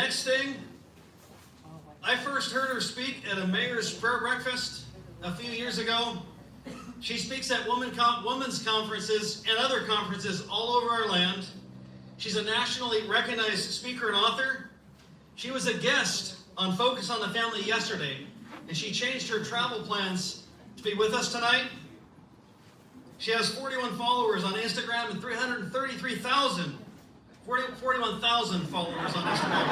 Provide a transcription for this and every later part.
next thing, I first heard her speak at a mayor's prayer breakfast a few years ago. She speaks at women's conferences and other conferences all over our land. She's a nationally recognized speaker and author. She was a guest on Focus on the Family yesterday, and she changed her travel plans to be with us tonight. She has 41 followers on Instagram and 41,000 followers on Instagram.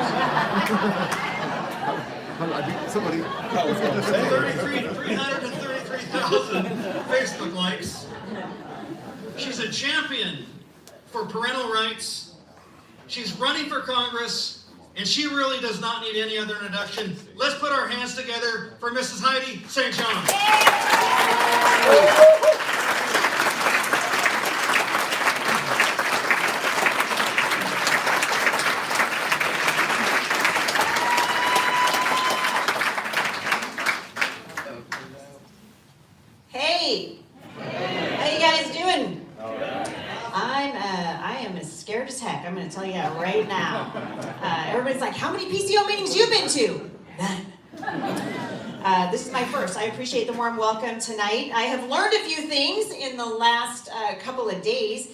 Somebody. 333,000 Facebook likes. She's a champion for parental rights. She's running for Congress, and she really does not need any other introduction. Let's put our hands together for Mrs. Heidi St. John. Hey, how you guys doing? I am as scared as heck. I'm going to tell you that right now. Everybody's like, how many PCO meetings you been to? None. This is my first. I appreciate the warm welcome tonight. I have learned a few things in the last couple of days.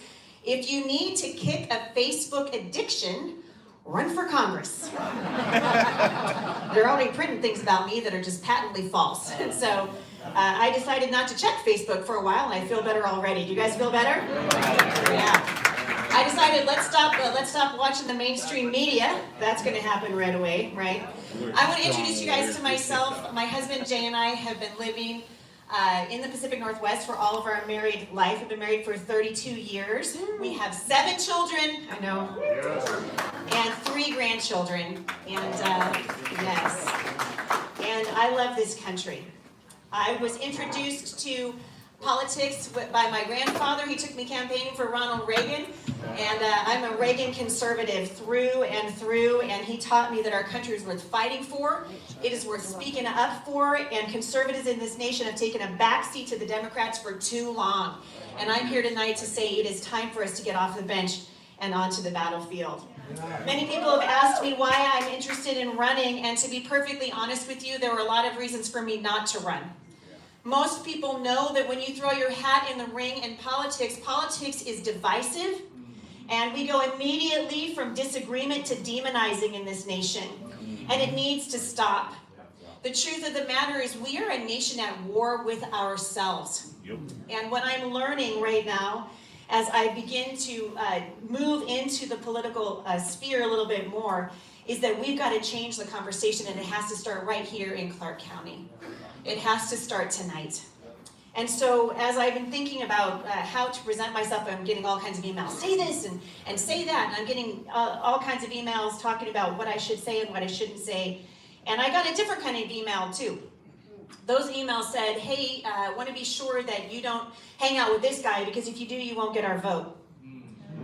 If you need to kick a Facebook addiction, run for Congress. They're already printing things about me that are just patently false. So I decided not to check Facebook for a while, and I feel better already. Do you guys feel better? Yeah. I decided let's stop watching the mainstream media. That's going to happen right away, right? I want to introduce you guys to myself. My husband Jay and I have been living in the Pacific Northwest for all of our married life. We've been married for 32 years. We have 7 children, I know, and 3 grandchildren. And yes, and I love this country. I was introduced to politics by my grandfather. He took me campaigning for Ronald Reagan, and I'm a Reagan conservative through and through, and he taught me that our country is worth fighting for. It is worth speaking up for, and conservatives in this nation have taken a backseat to the Democrats for too long. And I'm here tonight to say it is time for us to get off the bench and onto the battlefield. Many people have asked me why I'm interested in running, and to be perfectly honest with you, there were a lot of reasons for me not to run. Most people know that when you throw your hat in the ring in politics, politics is divisive, and we go immediately from disagreement to demonizing in this nation, and it needs to stop. The truth of the matter is we are a nation at war with ourselves. And what I'm learning right now, as I begin to move into the political sphere a little bit more, is that we've got to change the conversation, and it has to start right here in Clark County. It has to start tonight. And so as I've been thinking about how to present myself, I'm getting all kinds of emails. Say this and say that. And I'm getting all kinds of emails talking about what I should say and what I shouldn't say. And I got a different kind of email too. Those emails said, hey, I want to be sure that you don't hang out with this guy, because if you do, you won't get our vote.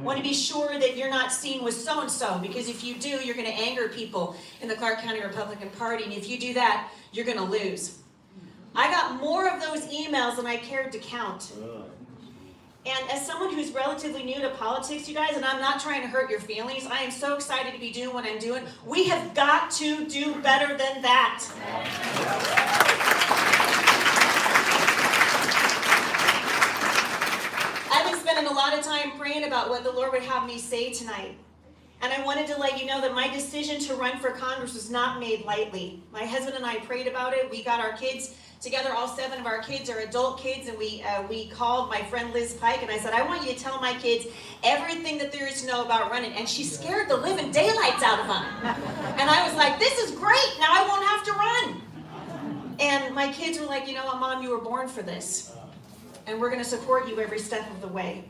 Want to be sure that you're not seen with so-and-so, because if you do, you're going to anger people in the Clark County Republican Party. And if you do that, you're going to lose. I got more of those emails than I cared to count. And as someone who's relatively new to politics, you guys, and I'm not trying to hurt your feelings, I am so excited to be doing what I'm doing. We have got to do better than that. I've been spending a lot of time praying about what the Lord would have me say tonight. And I wanted to let you know that my decision to run for Congress was not made lightly. My husband and I prayed about it. We got our kids together. All 7 of our kids are adult kids, and we called my friend Liz Pike, and I said, I want you to tell my kids everything that there is to know about running. And she scared the living daylights out of them. And I was like, this is great. Now I won't have to run. And my kids were like, you know what, Mom, you were born for this. And we're going to support you every step of the way.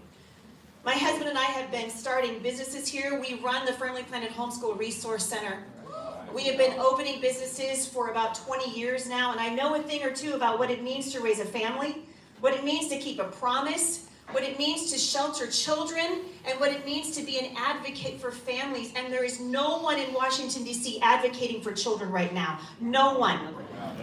My husband and I have been starting businesses here. We run the Firmly Planted Homeschool Resource Center. We have been opening businesses for about 20 years now, and I know a thing or two about what it means to raise a family, what it means to keep a promise, what it means to shelter children, and what it means to be an advocate for families. And there is no one in Washington, D.C. advocating for children right now. No one.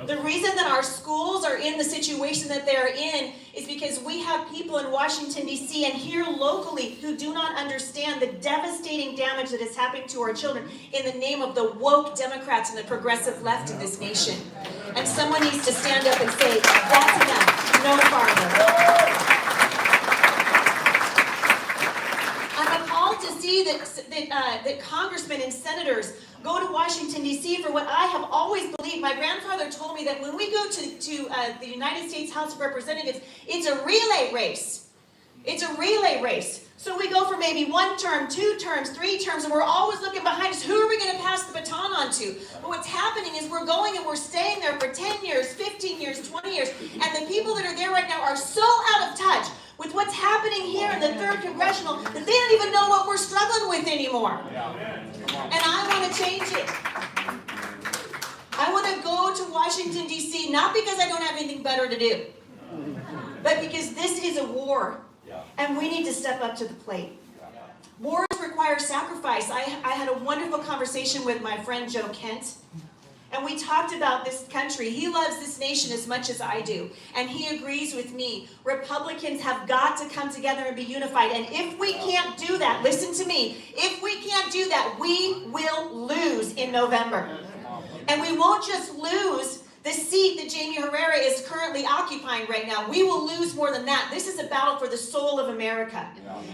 The reason that our schools are in the situation that they're in is because we have people in Washington, D.C. and here locally who do not understand the devastating damage that is happening to our children in the name of the woke Democrats and the progressive left of this nation. And someone needs to stand up and say, that's enough, no farther. I'm appalled to see that congressmen and senators go to Washington, D.C. for what I have always believed. My grandfather told me that when we go to the United States House of Representatives, it's a relay race. It's a relay race. So we go for maybe 1 term, 2 terms, 3 terms, and we're always looking behind us. Who are we going to pass the baton on to? But what's happening is we're going and we're staying there for 10 years, 15 years, 20 years, and the people that are there right now are so out of touch with what's happening here in the 3rd Congressional that they don't even know what we're struggling with anymore. And I want to change it. I want to go to Washington, D.C., not because I don't have anything better to do, but because this is a war, and we need to step up to the plate. Wars require sacrifice. I had a wonderful conversation with my friend Joe Kent, and we talked about this country. He loves this nation as much as I do, and he agrees with me. Republicans have got to come together and be unified, and if we can't do that, listen to me, if we can't do that, we will lose in November. And we won't just lose the seat that Jamie Herrera is currently occupying right now. We will lose more than that. This is a battle for the soul of America.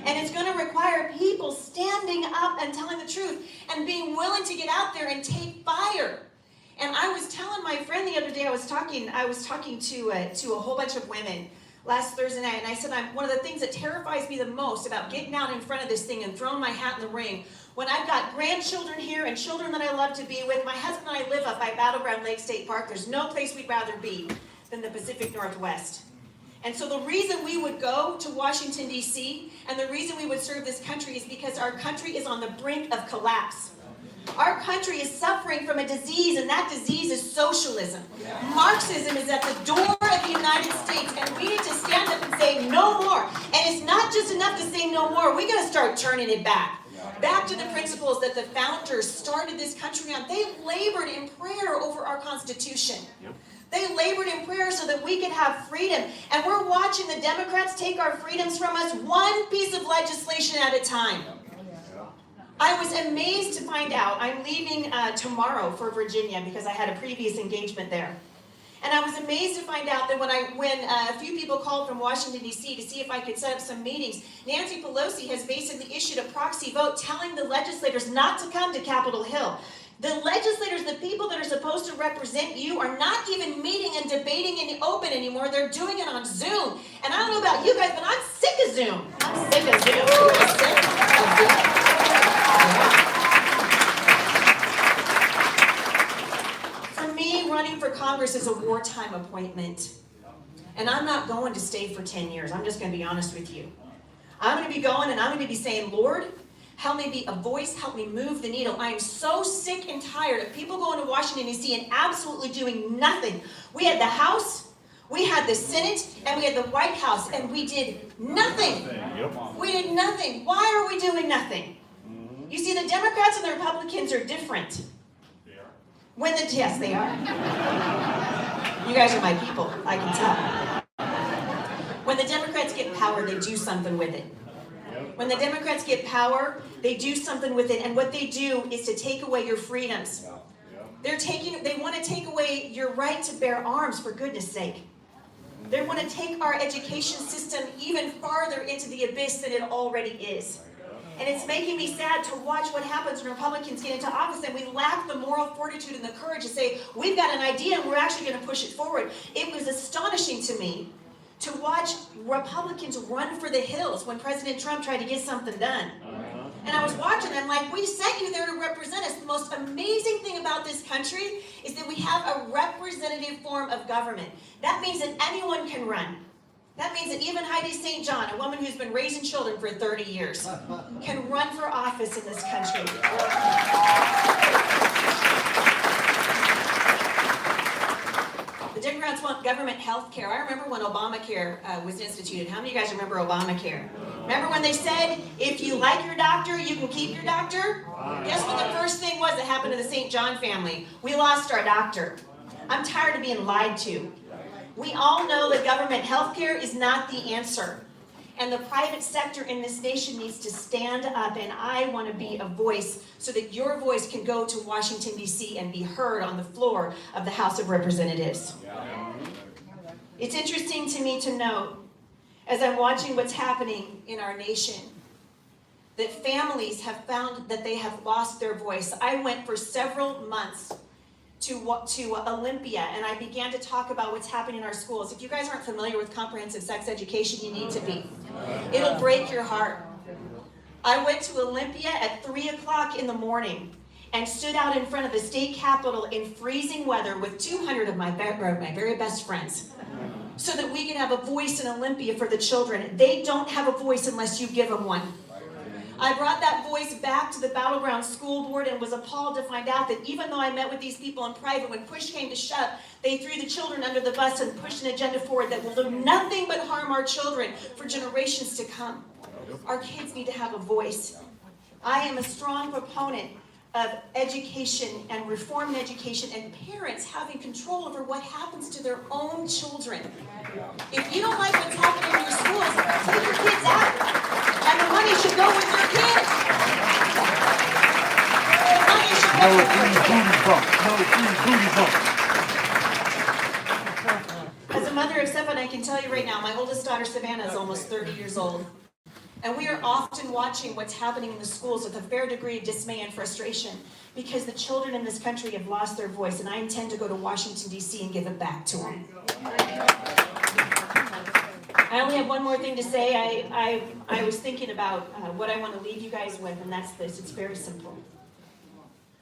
And it's going to require people standing up and telling the truth and being willing to get out there and take fire. And I was telling my friend the other day, I was talking to a whole bunch of women last Thursday night, and I said, one of the things that terrifies me the most about getting out in front of this thing and throwing my hat in the ring, when I've got grandchildren here and children that I love to be with, my husband and I live up by Battleground Lake State Park. There's no place we'd rather be than the Pacific Northwest. And so the reason we would go to Washington, D.C., and the reason we would serve this country is because our country is on the brink of collapse. Our country is suffering from a disease, and that disease is socialism. Marxism is at the door of the United States, and we need to stand up and say no more. And it's not just enough to say no more. We got to start turning it back. Back to the principles that the founders started this country on. They labored in prayer over our Constitution. They labored in prayer so that we could have freedom. And we're watching the Democrats take our freedoms from us one piece of legislation at a time. I was amazed to find out, I'm leaving tomorrow for Virginia because I had a previous engagement there. And I was amazed to find out that when a few people called from Washington, D.C. to see if I could set up some meetings, Nancy Pelosi has basically issued a proxy vote telling the legislators not to come to Capitol Hill. The legislators, the people that are supposed to represent you, are not even meeting and debating in the open anymore. They're doing it on Zoom. And I don't know about you guys, but I'm sick of Zoom. I'm sick of Zoom. I'm sick of Zoom. For me, running for Congress is a wartime appointment. And I'm not going to stay for 10 years. I'm just going to be honest with you. I'm going to be going and I'm going to be saying, Lord, help me be a voice, help me move the needle. I am so sick and tired of people going to Washington, D.C. and absolutely doing nothing. We had the House, we had the Senate, and we had the White House, and we did nothing. We did nothing. Why are we doing nothing? You see, the Democrats and the Republicans are different. Yes, they are. You guys are my people, I can tell. When the Democrats get power, they do something with it. When the Democrats get power, they do something with it, and what they do is to take away your freedoms. They want to take away your right to bear arms, for goodness sake. They want to take our education system even farther into the abyss than it already is. And it's making me sad to watch what happens when Republicans get into office and we lack the moral fortitude and the courage to say, we've got an idea and we're actually going to push it forward. It was astonishing to me to watch Republicans run for the hills when President Trump tried to get something done. And I was watching, I'm like, we sent you there to represent us. The most amazing thing about this country is that we have a representative form of government. That means that anyone can run. That means that even Heidi St. John, a woman who's been raising children for 30 years, can run for office in this country. The Democrats want government health care. I remember when Obamacare was instituted. How many of you guys remember Obamacare? Remember when they said, if you like your doctor, you can keep your doctor? Guess what the first thing was that happened to the St. John family? We lost our doctor. I'm tired of being lied to. We all know that government health care is not the answer. And the private sector in this nation needs to stand up, and I want to be a voice so that your voice can go to Washington, D.C. and be heard on the floor of the House of Representatives. It's interesting to me to note, as I'm watching what's happening in our nation, that families have found that they have lost their voice. I went for several months to Olympia, and I began to talk about what's happening in our schools. If you guys aren't familiar with comprehensive sex education, you need to be. It'll break your heart. I went to Olympia at 3 o'clock in the morning and stood out in front of the state capitol in freezing weather with 200 of my very best friends so that we can have a voice in Olympia for the children. They don't have a voice unless you give them one. I brought that voice back to the Battleground School Board and was appalled to find out that even though I met with these people in private, when push came to shove, they threw the children under the bus and pushed an agenda forward that will do nothing but harm our children for generations to come. Our kids need to have a voice. I am a strong proponent of education and reform in education and parents having control over what happens to their own children. If you don't like what's happening in your schools, take your kids out. And the money should go with your kids. The money should go with your kids. As a mother of 7, I can tell you right now, my oldest daughter, Savannah, is almost 30 years old. And we are often watching what's happening in the schools with a fair degree of dismay and frustration because the children in this country have lost their voice, and I intend to go to Washington, D.C. and give it back to them. I only have one more thing to say. I was thinking about what I want to leave you guys with, and that's this. It's very simple.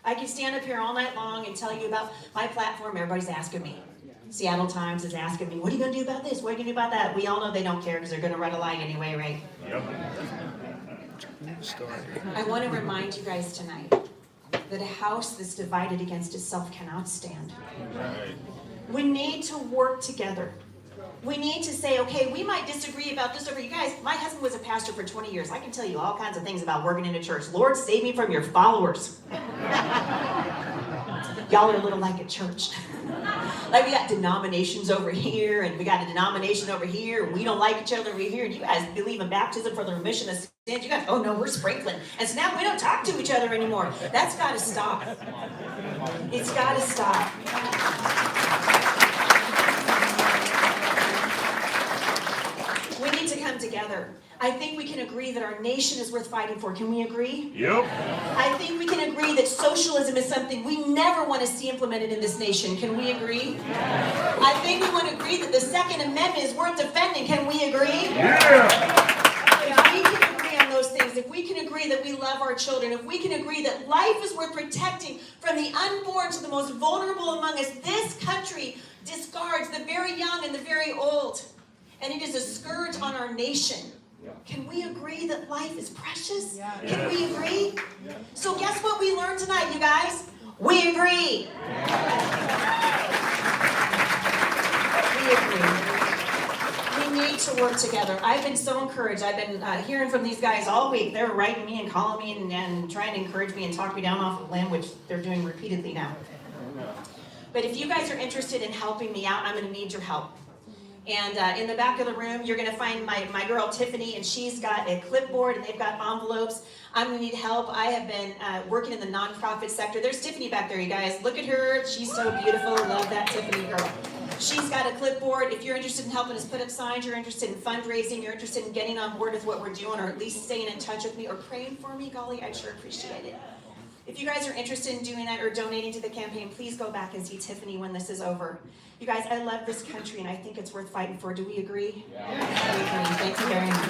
I can stand up here all night long and tell you about my platform. Everybody's asking me. Seattle Times is asking me, what are you going to do about this? What are you going to do about that? We all know they don't care because they're going to run a line anyway, right? Yep. I want to remind you guys tonight that a house that's divided against itself cannot stand. Right. We need to work together. We need to say, okay, we might disagree about this over you guys. My husband was a pastor for 20 years. I can tell you all kinds of things about working in a church. Lord, save me from your followers. Y'all are a little like a church. Like we got denominations over here, and we got a denomination over here, and we don't like each other over here, and you guys believe in baptism for the remission of sins. You guys, oh no, we're sprinkling. And so now we don't talk to each other anymore. That's got to stop. It's got to stop. We need to come together. I think we can agree that our nation is worth fighting for. Can we agree? Yep. I think we can agree that socialism is something we never want to see implemented in this nation. Can we agree? Yeah. I think we want to agree that the Second Amendment is worth defending. Can we agree? Yeah. If we can agree on those things, if we can agree that we love our children, if we can agree that life is worth protecting from the unborn to the most vulnerable among us, this country discards the very young and the very old. And it is a scourge on our nation. Can we agree that life is precious? Yeah. Can we agree? Yeah. So guess what we learned tonight, you guys? We agree. We agree. We need to work together. I've been so encouraged. I've been hearing from these guys all week. They're writing me and calling me and trying to encourage me and talk me down off the limb, which they're doing repeatedly now. But if you guys are interested in helping me out, I'm going to need your help. And in the back of the room, you're going to find my girl Tiffany, and she's got a clipboard, and they've got envelopes. I'm going to need help. I have been working in the nonprofit sector. There's Tiffany back there, you guys. Look at her. She's so beautiful. Love that Tiffany girl. She's got a clipboard. If you're interested in helping us put up signs, you're interested in fundraising, you're interested in getting on board with what we're doing, or at least staying in touch with me, or praying for me, golly, I'd sure appreciate it. If you guys are interested in doing that or donating to the campaign, please go back and see Tiffany when this is over. You guys, I love this country, and I think it's worth fighting for. Do we agree? Yeah. We agree. Thank you very much.